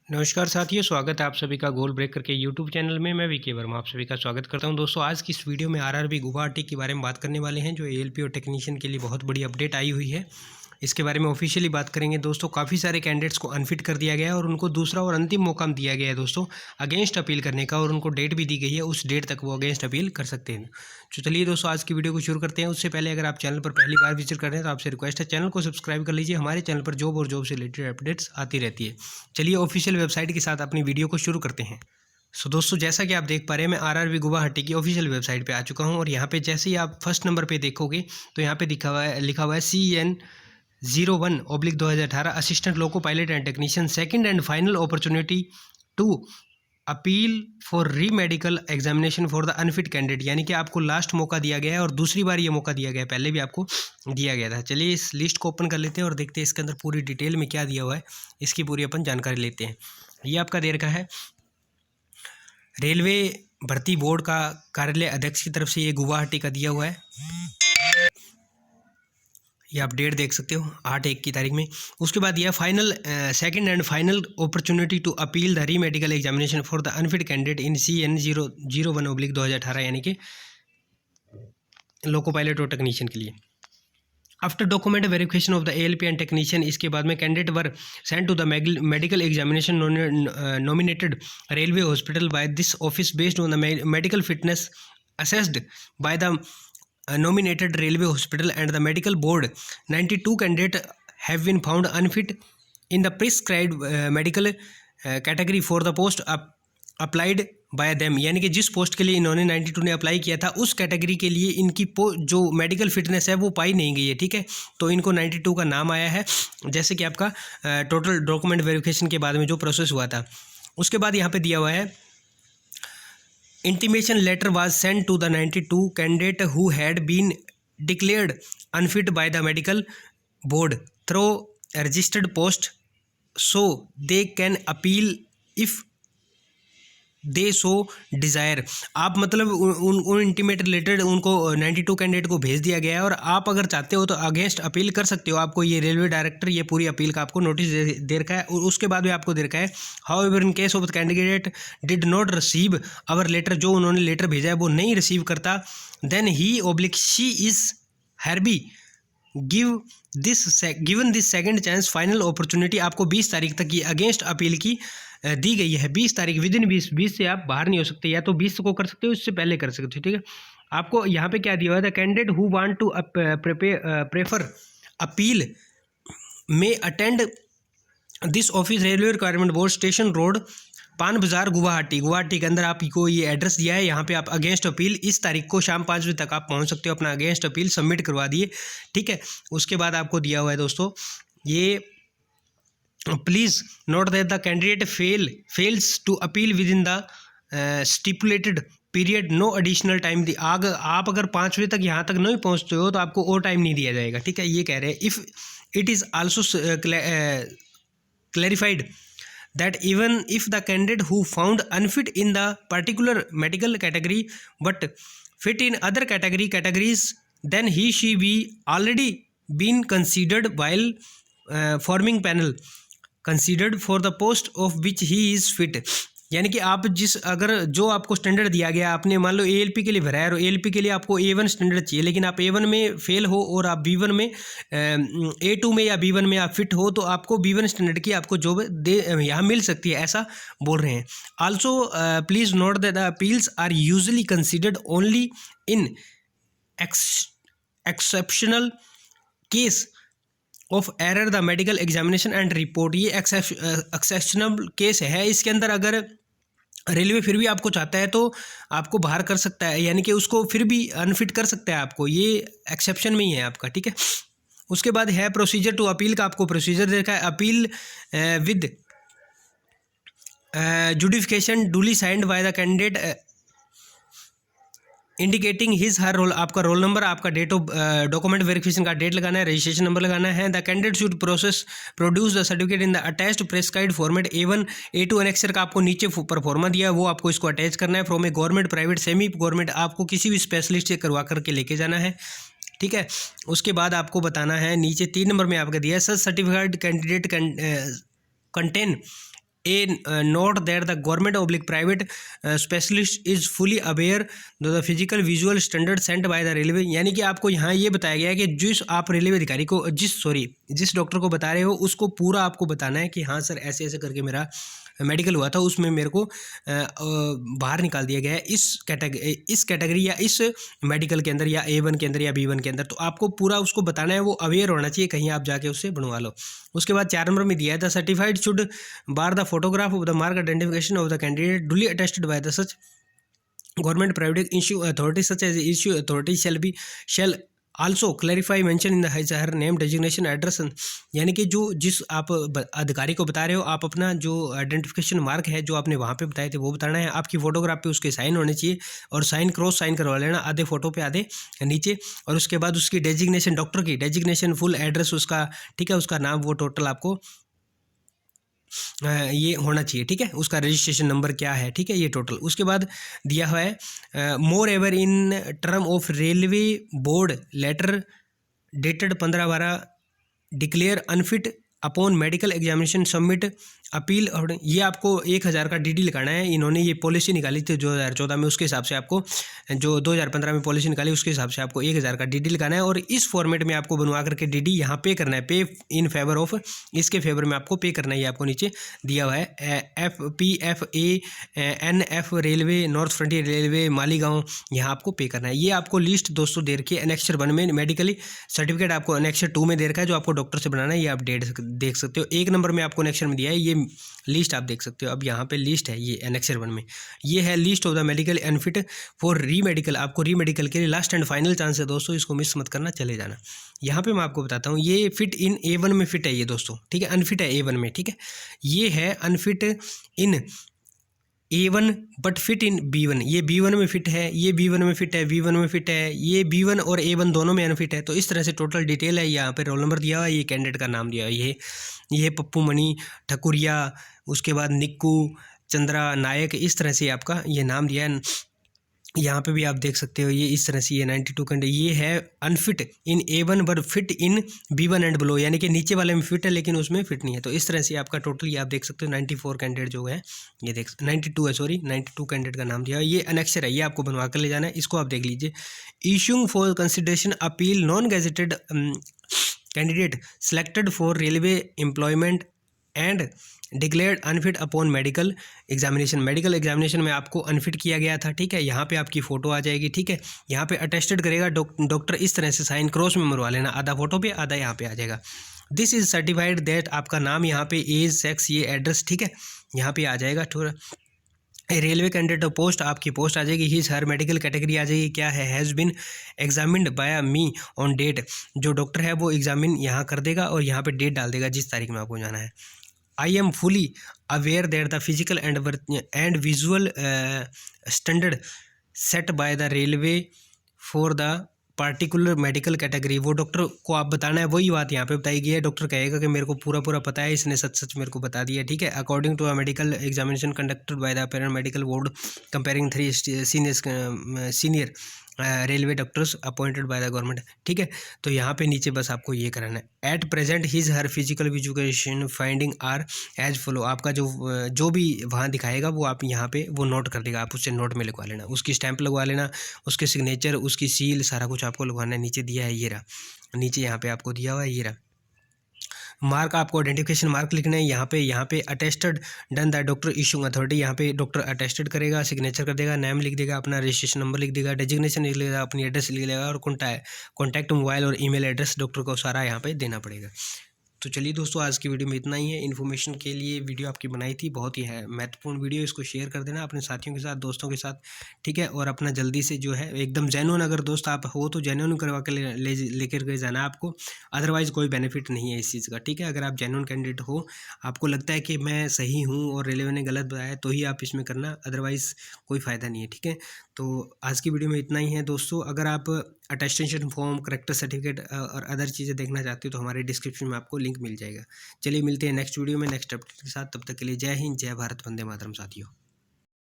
नमस्कार साथियों, स्वागत है आप सभी का गोल ब्रेकर के यूट्यूब चैनल में। मैं वीके वर्मा आप सभी का स्वागत करता हूं। दोस्तों, आज की इस वीडियो में आरआरबी गुवाहाटी के बारे में बात करने वाले हैं, जो एएलपी और टेक्नीशियन के लिए बहुत बड़ी अपडेट आई हुई है। इसके बारे में ऑफिशियली बात करेंगे। दोस्तों, काफ़ी सारे कैंडिडेट्स को अनफिट कर दिया गया है और उनको दूसरा और अंतिम मौका दिया गया है दोस्तों अगेंस्ट अपील करने का, और उनको डेट भी दी गई है, उस डेट तक वो अगेंस्ट अपील कर सकते हैं। तो चलिए दोस्तों, आज की वीडियो को शुरू करते हैं। उससे पहले अगर आप चैनल पर पहली बार विजिट कर रहे हैं तो आपसे रिक्वेस्ट है, चैनल को सब्सक्राइब कर लीजिए। हमारे चैनल पर जॉब और जॉब से रिलेटेड अपडेट्स आती रहती है। चलिए ऑफिशियल वेबसाइट के साथ अपनी वीडियो को शुरू करते हैं। दोस्तों, जैसा कि आप देख पा रहे हैं, मैं आरआरबी गुवाहाटी की ऑफिशियल वेबसाइट पे आ चुका हूं, और यहाँ पे जैसे ही आप फर्स्ट नंबर पे देखोगे तो यहाँ पे लिखा हुआ है CN01/2018 assistant loco pilot and technician, second and final opportunity to appeal for re medical examination for the unfit candidate. यानी कि आपको लास्ट मौका दिया गया है और दूसरी बार ये मौका दिया गया है, पहले भी आपको दिया गया था। चलिए इस लिस्ट को ओपन कर लेते हैं और देखते हैं इसके अंदर पूरी डिटेल में क्या दिया हुआ है, इसकी पूरी अपन जानकारी लेते हैं। ये आपका दे रखा है रेलवे भर्ती बोर्ड का कार्यालय अध्यक्ष की तरफ से, ये गुवाहाटी का दिया हुआ है। ये आप डेट देख सकते हो 8/1 की तारीख में। उसके बाद यह final second and final opportunity to appeal the re medical examination for the unfit candidate in CN01/2018, यानी कि लोको पायलट और टेक्नीशियन के लिए। After document verification of the ALP and technician, इसके बाद में candidate were sent to the medical examination nominated railway hospital by this office based on the medical fitness assessed by the nominated railway hospital and the medical board. 92 candidates have been found unfit in the prescribed medical category for the post applied by them। यानी कि जिस post के लिए इन्होंने 92 ने apply किया था, उस कैटेगरी के लिए इनकी जो मेडिकल फिटनेस है वो पाई नहीं गई है। ठीक है, तो इनको 92 का नाम आया है, जैसे कि आपका टोटल डॉक्यूमेंट वेरिफिकेशन के बाद में जो प्रोसेस हुआ था। उसके बाद यहाँ पे दिया हुआ है intimation letter was sent to the 92 candidate who had been declared unfit by the medical board through a registered post, so they can appeal if they so desire. आप मतलब उन इंटीमेट रिलेटेड उनको 92 कैंडिडेट को भेज दिया गया है, और आप अगर चाहते हो तो अगेंस्ट अपील कर सकते हो। आपको ये रेलवे डायरेक्टर ये पूरी अपील का आपको नोटिस दे रखा है, और उसके बाद भी आपको दे रखा है however in case of the candidate did not receive our letter, जो उन्होंने लेटर भेजा है वो नहीं रिसीव करता, then he she is hereby given this second chance final opportunity. आपको 20 तारीख तक ये अगेंस्ट अपील की दी गई है। 20 तारीख विदिन 20 से आप बाहर नहीं हो सकते, या तो 20 को कर सकते हो, इससे पहले कर सकते हो। ठीक है, आपको यहाँ पे क्या दिया हुआ है, the candidate who want to prefer appeal may attend this office railway requirement board station road Pan Bazaar Guwahati के अंदर आपको ये एड्रेस दिया है। यहाँ पे आप अगेंस्ट अपील इस तारीख को शाम 5 बजे तक आप पहुँच सकते हो, अपना अगेंस्ट अपील सबमिट करवा दिए। ठीक है, उसके बाद आपको दिया हुआ है दोस्तों, ये please note that the candidate fails to appeal within the stipulated period, no additional time. आप अगर 5 बजे तक यहाँ तक नहीं पहुँचते हो तो आपको और टाइम नहीं दिया जाएगा। ठीक है, ये कह रहे हैं if it is also clarified that even if the candidate who found unfit in the particular medical category but fit in other categories, then he/she be already been considered while forming panel considered for the post of which he is fit। यानी कि आप अगर जो आपको standard दिया गया, आपने मान लो ALP के लिए भरा है और ALP के लिए आपको A1 स्टैंडर्ड चाहिए, लेकिन आप A1 में फेल हो और आप B1 में A2 में या B1 में आप फिट हो, तो आपको B1 स्टैंडर्ड की आपको जॉब यहाँ मिल सकती है, ऐसा बोल रहे हैं। Also please note that the appeals are usually considered only in exceptional case of error the medical examination and report. ये एक्सेप्शनल केस है, इसके अंदर अगर रेलवे फिर भी आपको चाहता है तो आपको बाहर कर सकता है, यानी कि उसको फिर भी अनफिट कर सकता है आपको, ये एक्सेप्शन में ही है आपका। ठीक है, उसके बाद है प्रोसीजर टू अपील का, आपको प्रोसीजर देखा है। Appeal with justification duly signed by the candidate indicating his her roll, आपका रोल नंबर, आपका डेट ऑफ डॉक्यूमेंट वेरिफिकेशन का डेट लगाना है, रजिस्ट्रेशन नंबर लगाना है। The candidate should produce the certificate in the attached prescribed format. A1 A2 annexure का आपको नीचे परफॉर्मा दिया है, वो आपको इसको अटैच करना है from A government, private, semi government, आपको किसी भी स्पेशलिस्ट से करवा करके लेके जाना है। ठीक है, उसके बाद आपको बताना है नीचे 3 नंबर में आपका दिया है, such certified candidate contain note that the government oblique private specialist is fully aware of the physical visual standard sent by the railway। यानी कि आपको यहाँ ये बताया गया है कि जिस आप रेलवे अधिकारी को जिस डॉक्टर को बता रहे हो उसको पूरा आपको बताना है कि हाँ सर ऐसे ऐसे करके मेरा मेडिकल हुआ था, उसमें मेरे को बाहर निकाल दिया गया है इस कैटेगरी या इस मेडिकल के अंदर या A1 के अंदर या B1 के अंदर। तो आपको पूरा उसको बताना है, वो अवेयर होना चाहिए, कहीं आप जाके उससे बनवा लो। उसके बाद 4 नंबर में दिया है the certified should bear the photograph of the mark identification of the candidate duly attested by the such government private issue authority such as issue authority shall also clarify mention in the her name designation address. यानी कि जिस आप अधिकारी को बता रहे हो, आप अपना जो आइडेंटिफिकेशन मार्क है जो आपने वहाँ पे बताए थे वो बताना है। आपकी फोटोग्राफ पे उसके साइन होने चाहिए और क्रॉस साइन करवा लेना, आधे फोटो पे आधे नीचे। और उसके बाद उसकी डेजिग्नेशन, डॉक्टर की डेजिग्नेशन, फुल एड्रेस उसका, ठीक है, उसका नाम, वो टोटल आपको ये होना चाहिए, ठीक है, उसका रजिस्ट्रेशन नंबर क्या है, ठीक है, ये टोटल। उसके बाद दिया हुआ है moreover in term of railway board letter dated 15/12 declare unfit upon medical examination submit appeal. और ये आपको 1000 का DD लगाना है। इन्होंने ये पॉलिसी निकाली थी 2014 में, उसके हिसाब से आपको जो 2015 में पॉलिसी निकाली उसके हिसाब से आपको 1000 का DD लगाना है। और इस फॉर्मेट में आपको बनवा करके DD यहाँ पे करना है, पे इन फेवर ऑफ, इसके फेवर में आपको पे करना है। ये आपको नीचे दिया हुआ है FPFA railway, north frontier railway, Maligaon, यहाँ आपको पे करना है। ये आपको लिस्ट दोस्तों दे रखी है एनेक्सर 1 में, मेडिकली सर्टिफिकेट आपको एनेक्सर 2 में दे रखा है जो आपको डॉक्टर से बनाना है। ये आप देख सकते हो। 1 नंबर में आपको एनेक्सर में दिया है, ये लिस्ट आप देख सकते हो। अब यहाँ पे लिस्ट है, ये एनेक्सर 1 में ये है list of the medical unfit for re-medical. आपको रीमेडिकल के लिए लास्ट एंड फाइनल चांस है दोस्तों, इसको मिस मत करना, चले जाना। यहाँ पे मैं आपको बताता हूँ, ये फिट इन A1 में फिट है ये दोस्तों, ठीक है, अनफिट है A1 में, ठीक है। ये है unfit in A1 but fit in B1, ये B1 में फिट है, ये B1 में फिट है, V1 में फिट है, ये B1 और A1 दोनों में अनफिट है। तो इस तरह से टोटल डिटेल है। यहाँ पे रोल नंबर दिया हुआ है, ये कैंडिडेट का नाम दिया हुआ है, ये पप्पू मणि ठकुरिया, उसके बाद निक्कू चंद्रा नायक, इस तरह से आपका ये नाम दिया है। यहाँ पे भी आप देख सकते हो, ये इस तरह से ये 92 कैंडिडेट, ये है unfit in A1 but fit in B1 and below, यानी कि नीचे वाले में फिट है लेकिन उसमें फिट नहीं है। तो इस तरह से आपका टोटल ये आप देख सकते हो 94 कैंडिडेट जो है, ये 92 कैंडिडेट का नाम दिया है। ये अनेक्सर है, ये आपको बनवा कर ले जाना है, इसको आप देख लीजिए। Issuing for consideration appeal non gazetted candidate selected for railway employment and declared unfit upon medical examination में आपको अनफिट किया गया था, ठीक है। यहाँ पे आपकी फ़ोटो आ जाएगी, ठीक है। यहाँ पे अटेस्टेड करेगा डॉक्टर, इस तरह से साइन क्रॉस में मरवा लेना, आधा फोटो पे आधा यहाँ पे आ जाएगा। दिस इज सर्टिफाइड दैट, आपका नाम यहाँ पे, एज, सेक्स, ये एड्रेस, ठीक है, यहाँ पे आ जाएगा। थोड़ा रेलवे कैंडिडेट पोस्ट, आपकी पोस्ट आ जाएगी, हिज हर मेडिकल कैटेगरी आ जाएगी, क्या है, has been examined by me on date, जो डॉक्टर है वो एग्जामिन यहाँ कर देगा और यहाँ पे डेट डाल देगा जिस तारीख में आपको जाना है। I am fully aware that the physical and visual standard set by the railway for the particular medical category, वो डॉक्टर को आप बताना है। वही बात यहाँ पे बताई गई है, डॉक्टर कहेगा कि मेरे को पूरा पता है, इसने सच मेरे को बता दिया, ठीक है। According to a medical examination conducted by the para medical board comparing 3 senior railway doctors appointed by the government, ठीक है। तो यहाँ पे नीचे बस आपको ये कराना है। At present his her physical education finding are as follow, आपका जो भी वहाँ दिखाएगा वो आप यहाँ पे वो नोट कर देगा, आप उससे नोट में लिखवा लेना, उसकी स्टैंप लगवा लेना, उसके सिग्नेचर, उसकी सील, सारा कुछ आपको लगवाना है। नीचे दिया है, ये रहा, नीचे यहाँ पे आपको दिया हुआ है, ये रहा। मार्क, आपको आइडेंटिफिकेशन मार्क लिखना है। यहाँ पे attested done the doctor issuing authority, यहाँ पे डॉक्टर अटेस्टेड करेगा, सिग्नेचर कर देगा, नेम लिख देगा, अपना रजिस्ट्रेशन नंबर लिख देगा, डेजिग्नेशन लिख लेगा, अपनी एड्रेस लिख लेगा और कॉन्टैक्ट मोबाइल और ईमेल एड्रेस डॉक्टर को सारा यहाँ पे देना पड़ेगा। तो चलिए दोस्तों, आज की वीडियो में इतना ही है। इन्फॉर्मेशन के लिए वीडियो आपकी बनाई थी, बहुत ही है महत्वपूर्ण वीडियो, इसको शेयर कर देना अपने साथियों के साथ, दोस्तों के साथ, ठीक है। और अपना जल्दी से जो है एकदम जेन्युइन, अगर दोस्त आप हो तो जेन्युइन करवा के लेकर के जाना आपको, अदरवाइज़ कोई बेनिफिट नहीं है इस चीज़ का, ठीक है। अगर आप जेन्युइन कैंडिडेट हो, आपको लगता है कि मैं सही हूँ और रेलवे ने गलत बताया, तो ही आप इसमें करना, अदरवाइज़ कोई फ़ायदा नहीं है, ठीक है। तो आज की वीडियो में इतना ही है दोस्तों। अगर आप अटेस्टेशन फॉर्म, करेक्टर सर्टिफिकेट और अदर चीज़ें देखना चाहते हो तो हमारे डिस्क्रिप्शन में आपको लिंक मिल जाएगा। चलिए मिलते हैं नेक्स्ट वीडियो में नेक्स्ट अपडेट के साथ, तब तक के लिए जय हिंद, जय भारत, वंदे मातरम साथियों।